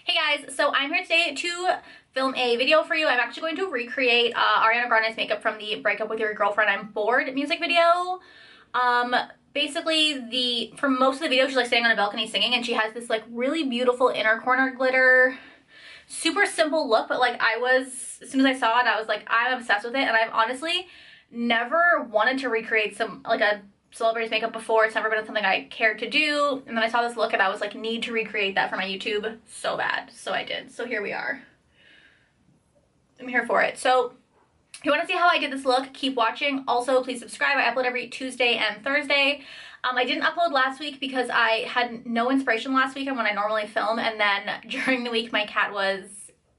Hey guys, so I'm here today to film a video for you. I'm actually going to recreate Ariana Grande's makeup from the Breakup With Your Girlfriend I'm Bored music video. Basically, for most of the video, she's like standing on a balcony singing, and she has this like really beautiful inner corner glitter, super simple look, but like as soon as I saw it, I was like, I'm obsessed with it, and I've honestly never wanted to recreate a celebrity's makeup before. It's never been something I cared to do, and then I saw this look and I was like, need to recreate that for my YouTube so bad. So I did. So here we are. I'm here for it. So if you want to see how I did this look, keep watching. Also, please subscribe. I upload every Tuesday and Thursday. I didn't upload last week because I had no inspiration last weekend when I normally film, and then during the week my cat was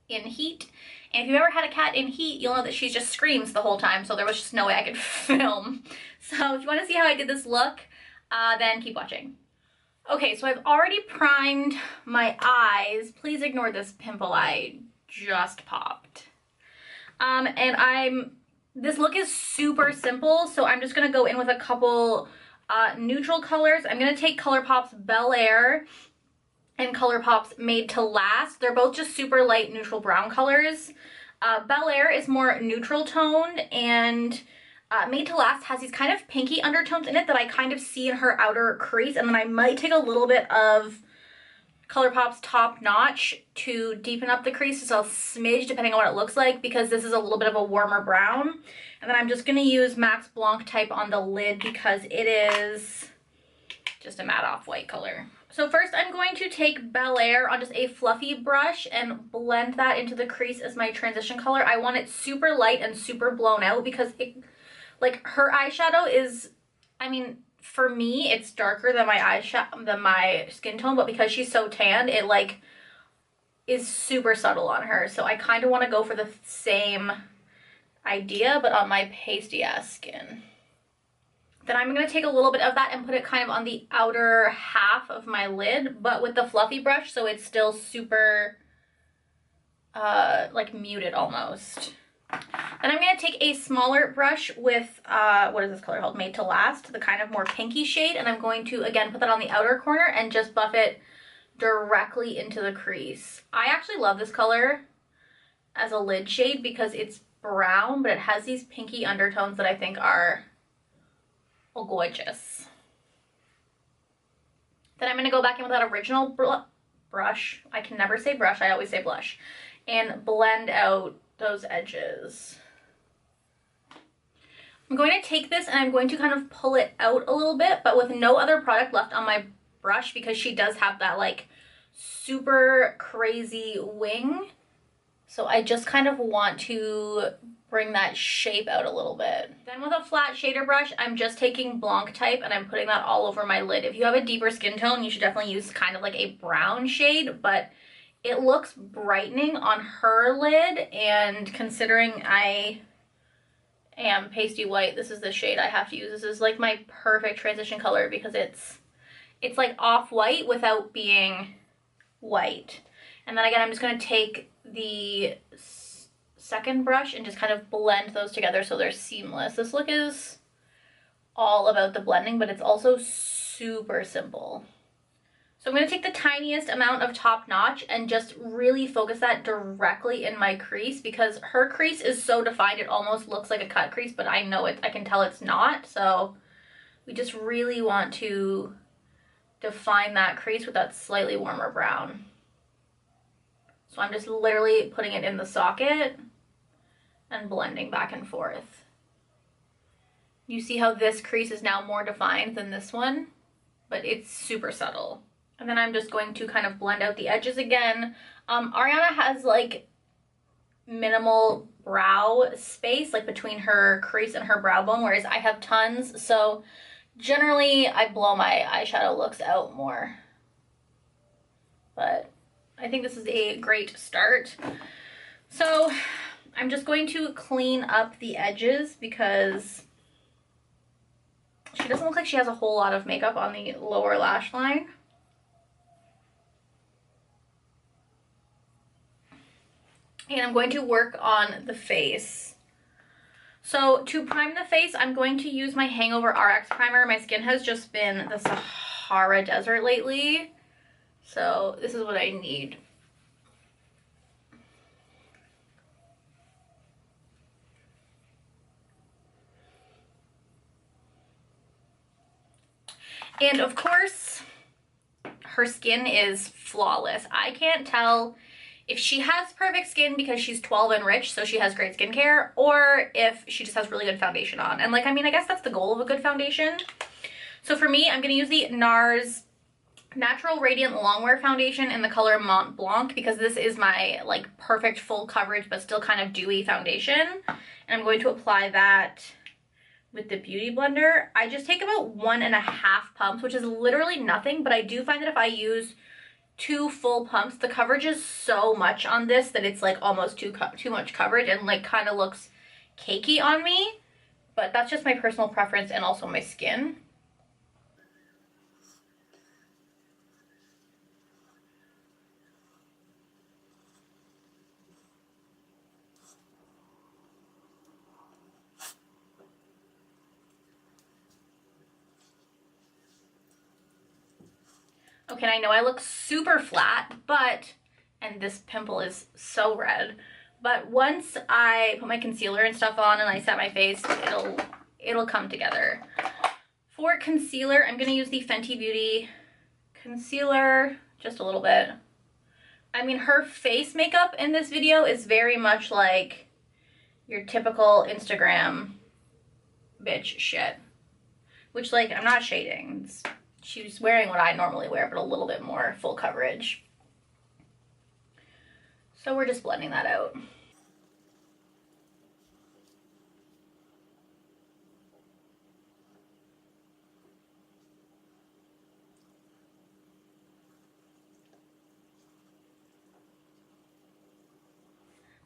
in heat. And if you've ever had a cat in heat, you'll know that she just screams the whole time, so there was just no way I could film. So if you want to see how I did this look, then keep watching. Okay, so I've already primed my eyes. Please ignore this pimple I just popped. This look is super simple, so I'm just gonna go in with a couple neutral colors. I'm gonna take Colourpop's Bel Air and Colourpop's Made to Last. They're both just super light neutral brown colors. Bel Air is more neutral toned, and Made to Last has these kind of pinky undertones in it that I kind of see in her outer crease, and then I might take a little bit of Colourpop's Top Notch to deepen up the crease, just a smidge depending on what it looks like, because this is a little bit of a warmer brown. And then I'm just going to use MAC's Blanc type on the lid because it is just a matte off-white color. So first I'm going to take Bel Air on just a fluffy brush and blend that into the crease as my transition color. I want it super light and super blown out because her eyeshadow is, I mean, for me it's darker than my skin tone, but because she's so tanned, it like is super subtle on her. So I kind of want to go for the same idea but on my pasty ass skin. Then I'm going to take a little bit of that and put it kind of on the outer half of my lid, but with the fluffy brush, so it's still super, like muted almost. Then I'm going to take a smaller brush with, what is this color called? Made to Last, the kind of more pinky shade, and I'm going to, again, put that on the outer corner and just buff it directly into the crease. I actually love this color as a lid shade because it's brown, but it has these pinky undertones that I think are gorgeous. Then I'm going to go back in with that original brush. I can never say brush, I always say blush. And blend out those edges. I'm going to take this and I'm going to kind of pull it out a little bit, but with no other product left on my brush because she does have that like super crazy wing. So I just kind of want to bring that shape out a little bit. Then with a flat shader brush, I'm just taking Blanc type and I'm putting that all over my lid. If you have a deeper skin tone, you should definitely use kind of like a brown shade, but it looks brightening on her lid, and considering I am pasty white, this is the shade I have to use. This is like my perfect transition color because it's like off-white without being white. And then again, I'm just going to take the second brush and just kind of blend those together so they're seamless. This look is all about the blending, but it's also super simple. So I'm going to take the tiniest amount of Top Notch and just really focus that directly in my crease because her crease is so defined it almost looks like a cut crease, but I know I can tell it's not. So we just really want to define that crease with that slightly warmer brown. So I'm just literally putting it in the socket and blending back and forth. You see how this crease is now more defined than this one, but it's super subtle. And then I'm just going to kind of blend out the edges again. Ariana has like minimal brow space, like between her crease and her brow bone, whereas I have tons. So generally I blow my eyeshadow looks out more. But I think this is a great start. So I'm just going to clean up the edges because she doesn't look like she has a whole lot of makeup on the lower lash line. And I'm going to work on the face. So to prime the face, I'm going to use my Hangover RX primer. My skin has just been the Sahara Desert lately. So this is what I need And of course, her skin is flawless. I can't tell if she has perfect skin because she's 12 and rich, so she has great skincare, or if she just has really good foundation on. And like, I mean, I guess that's the goal of a good foundation. So for me, I'm gonna use the Nars Natural Radiant Longwear Foundation in the color Mont Blanc because this is my like perfect full coverage but still kind of dewy foundation. And I'm going to apply that with the Beauty Blender. I just take about 1.5 pumps, which is literally nothing, but I do find that if I use 2 full pumps, the coverage is so much on this that it's like almost too much coverage and like kind of looks cakey on me. But that's just my personal preference and also my skin. Okay, and I know I look super flat, but, and this pimple is so red, but once I put my concealer and stuff on and I set my face, it'll come together. For concealer, I'm gonna use the Fenty Beauty concealer, just a little bit. I mean, her face makeup in this video is very much like your typical Instagram bitch shit, which like, I'm not shading. She's wearing what I normally wear, but a little bit more full coverage. So we're just blending that out.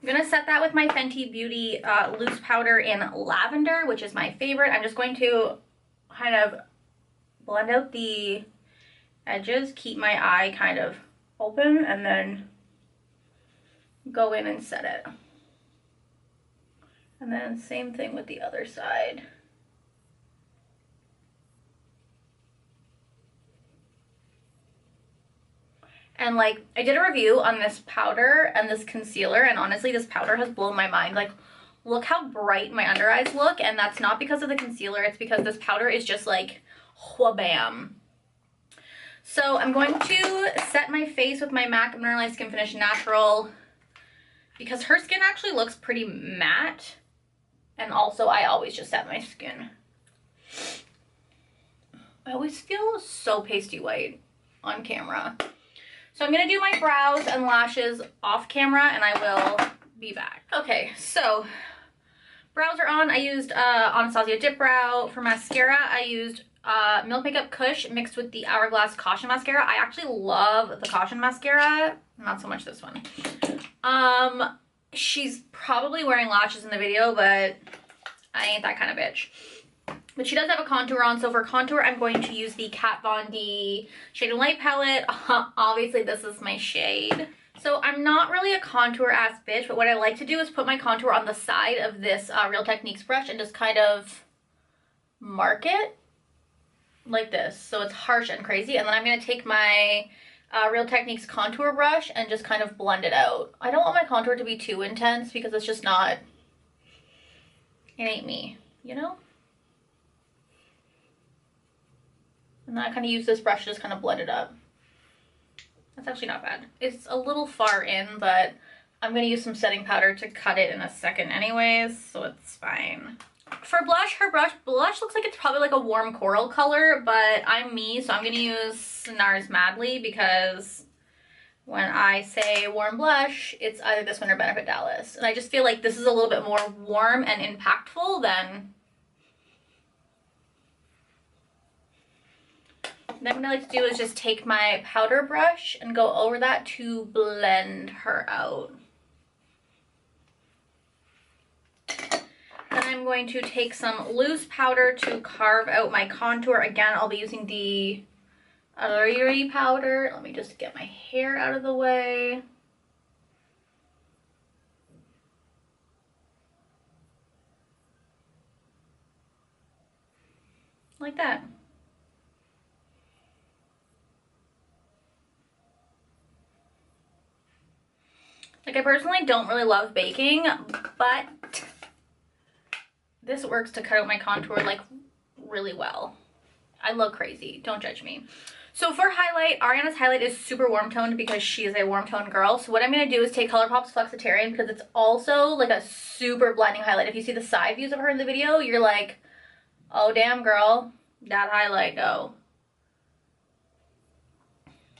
I'm gonna set that with my Fenty Beauty loose powder in Lavender, which is my favorite. I'm just going to kind of blend out the edges, keep my eye kind of open, and then go in and set it. And then same thing with the other side. And like, I did a review on this powder and this concealer, and honestly this powder has blown my mind. Like, look how bright my under eyes look, and that's not because of the concealer, it's because this powder is just like wha-bam. So I'm going to set my face with my MAC Mineralized Skin Finish Natural because her skin actually looks pretty matte, and also I always just set my skin. I always feel so pasty white on camera. So I'm gonna do my brows and lashes off camera and I will be back. Okay, so brows are on. I used Anastasia Dipbrow. For mascara, I used Milk Makeup Kush mixed with the Hourglass Caution Mascara. I actually love the Caution Mascara, not so much this one. She's probably wearing lashes in the video, but I ain't that kind of bitch. But she does have a contour on, so for contour, I'm going to use the Kat Von D Shade and Light palette. Obviously, this is my shade. So I'm not really a contour-ass bitch, but what I like to do is put my contour on the side of this Real Techniques brush and just kind of mark it like this, so it's harsh and crazy. And then I'm going to take my Real Techniques contour brush and just kind of blend it out. I don't want my contour to be too intense because it's just not, it ain't me, you know? And then I kind of use this brush to just kind of blend it up. That's actually not bad. It's a little far in, but I'm going to use some setting powder to cut it in a second anyways, so it's fine. For blush, her blush looks like it's probably like a warm coral color, but I'm me, so I'm going to use Nars Madly because when I say warm blush, it's either this one or Benefit Dallas. And I just feel like this is a little bit more warm and impactful than... Then what I like to do is just take my powder brush and go over that to blend her out. Then I'm going to take some loose powder to carve out my contour. Again, I'll be using the Allure powder. Let me just get my hair out of the way. Like that. Like, I personally don't really love baking, but this works to cut out my contour, like, really well. I look crazy. Don't judge me. So for highlight, Ariana's highlight is super warm toned because she is a warm toned girl. So what I'm going to do is take Colourpop's Flexitarian because it's also like a super blinding highlight. If you see the side views of her in the video, you're like, oh damn girl, that highlight though.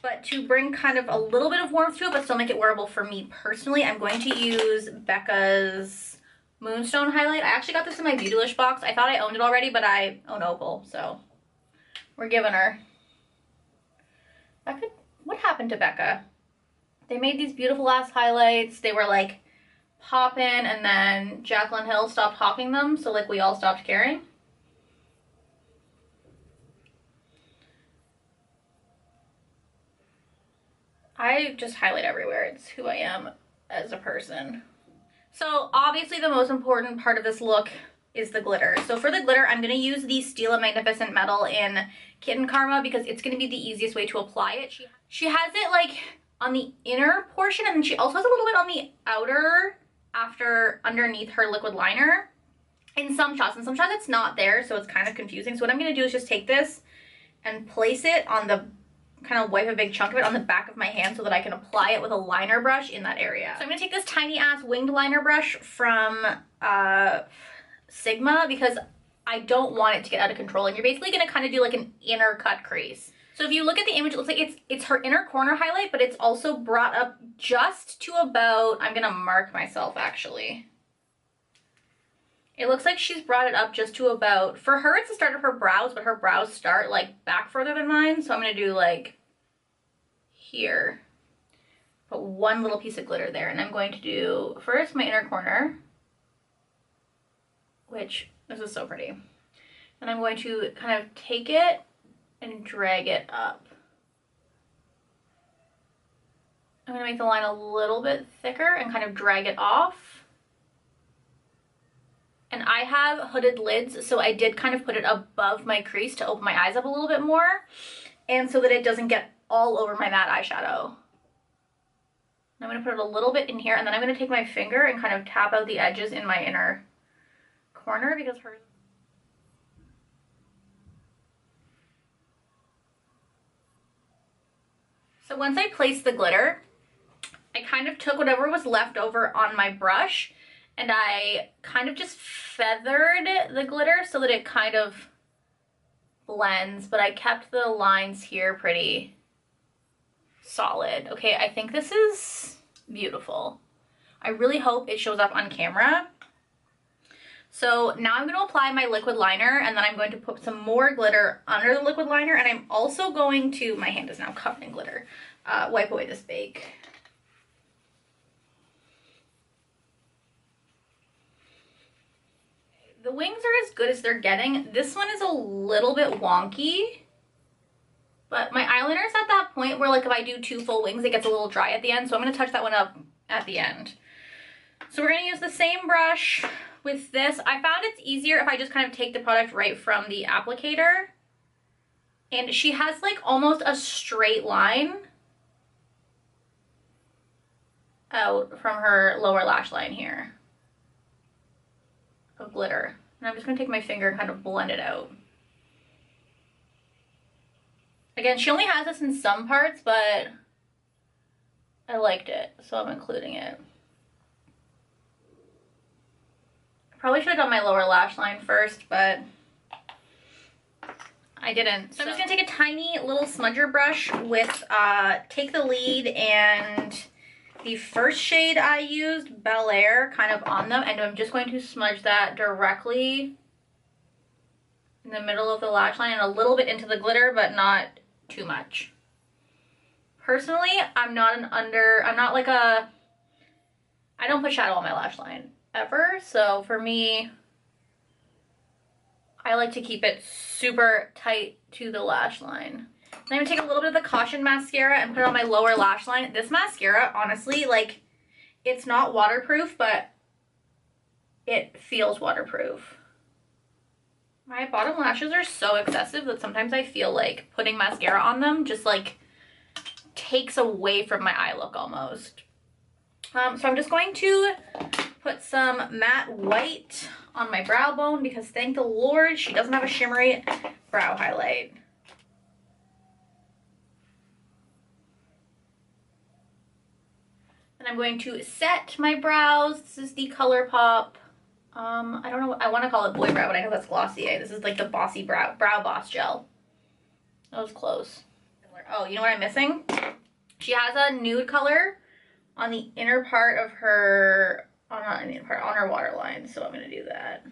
But to bring kind of a little bit of warmth to it, but still make it wearable for me personally, I'm going to use Becca's Moonstone highlight. I actually got this in my Beautylish box. I thought I owned it already, but I own Opal, so we're giving her. Becca, what happened to Becca? They made these beautiful ass highlights. They were like popping, and then Jaclyn Hill stopped hawking them, so like we all stopped caring. I just highlight everywhere. It's who I am as a person. So obviously the most important part of this look is the glitter. So for the glitter, I'm going to use the Stila Magnificent Metal in Kitten Karma because it's going to be the easiest way to apply it. She has it like on the inner portion, and then she also has a little bit on the outer underneath her liquid liner in some shots. In some shots it's not there, so it's kind of confusing. So what I'm going to do is just take this and place it on the, kind of wipe a big chunk of it on the back of my hand so that I can apply it with a liner brush in that area. So I'm going to take this tiny ass winged liner brush from Sigma because I don't want it to get out of control, and you're basically going to kind of do like an inner cut crease. So if you look at the image, it looks like it's her inner corner highlight, but it's also brought up just to about, I'm going to mark myself actually. It looks like she's brought it up just to about, for her it's the start of her brows, but her brows start like back further than mine. So I'm going to do like here, put one little piece of glitter there, and I'm going to do first my inner corner, which this is so pretty. And I'm going to kind of take it and drag it up. I'm going to make the line a little bit thicker and kind of drag it off. And I have hooded lids, so I did kind of put it above my crease to open my eyes up a little bit more, and so that it doesn't get all over my matte eyeshadow. I'm going to put it a little bit in here, and then I'm going to take my finger and kind of tap out the edges in my inner corner because hers. So once I placed the glitter, I kind of took whatever was left over on my brush and I kind of just feathered the glitter so that it kind of blends, but I kept the lines here pretty solid. Okay, I think this is beautiful. I really hope it shows up on camera. So now I'm going to apply my liquid liner, and then I'm going to put some more glitter under the liquid liner, and I'm also going to, my hand is now covered in glitter, wipe away this bake. The wings are as good as they're getting. This one is a little bit wonky, but my eyeliner is at that point where like if I do 2 full wings, it gets a little dry at the end, so I'm going to touch that one up at the end. So we're going to use the same brush with this. I found it's easier if I just kind of take the product right from the applicator. And she has like almost a straight line out from her lower lash line here of glitter. And I'm just going to take my finger and kind of blend it out. Again, she only has this in some parts, but I liked it, so I'm including it. Probably should have done my lower lash line first, but I didn't. So I'm just gonna take a tiny little smudger brush with Take the Lead and the first shade I used, Bel Air, kind of on them, and I'm just going to smudge that directly in the middle of the lash line and a little bit into the glitter, but not too much. Personally, I don't put shadow on my lash line ever, so for me, I like to keep it super tight to the lash line. I'm going to take a little bit of the Caution mascara and put it on my lower lash line. This mascara, honestly, like, it's not waterproof, but it feels waterproof. My bottom lashes are so excessive that sometimes I feel like putting mascara on them just, like, takes away from my eye look almost. So I'm just going to put some matte white on my brow bone because thank the Lord she doesn't have a shimmery brow highlight. And I'm going to set my brows. This is the Colourpop, I don't know, I want to call it Boy Brow, but I know that's Glossier. This is like the Bossy Brow Boss Gel. That was close. Oh, you know what I'm missing? She has a nude color on the inner part of her, not in the inner part, on her waterline. So I'm going to do that.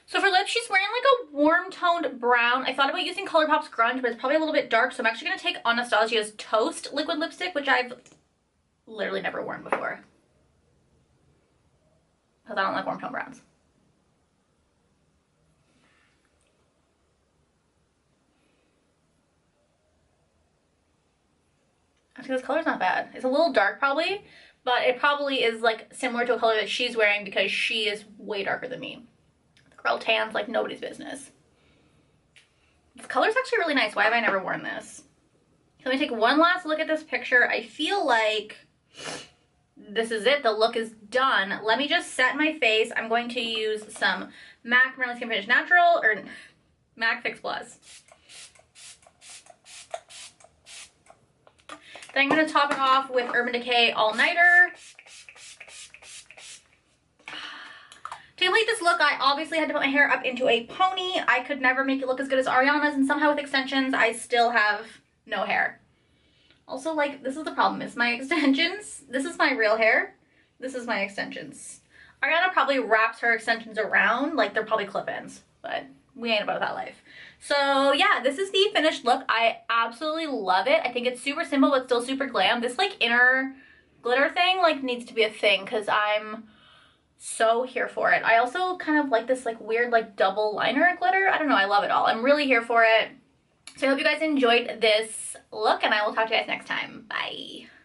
So for lips, she's wearing like a warm toned brown. I thought about using Colourpop's Grande, but it's probably a little bit dark. So I'm actually going to take Anastasia's Toast liquid lipstick, which I've literally never worn before. Because I don't like warm tone browns. Actually, this color's not bad. It's a little dark probably, but it probably is like similar to a color that she's wearing because she is way darker than me. The girl tans like nobody's business. This color's actually really nice. Why have I never worn this? So let me take one last look at this picture. I feel like this is it. The look is done. Let me just set my face. I'm going to use some MAC Marilyn Skin Finish Natural or MAC Fix Plus. Then I'm going to top it off with Urban Decay All Nighter. To complete this look, I obviously had to put my hair up into a pony. I could never make it look as good as Ariana's, and somehow with extensions, I still have no hair. Also, like, this is the problem, is my extensions. This is my real hair. This is my extensions. Ariana probably wraps her extensions around, like they're probably clip-ins, but we ain't about that life. So yeah, this is the finished look. I absolutely love it. I think it's super simple but still super glam. This like inner glitter thing like needs to be a thing because I'm so here for it. I also kind of like this like weird like double liner glitter. I don't know, I love it all. I'm really here for it. So I hope you guys enjoyed this look and I will talk to you guys next time. Bye.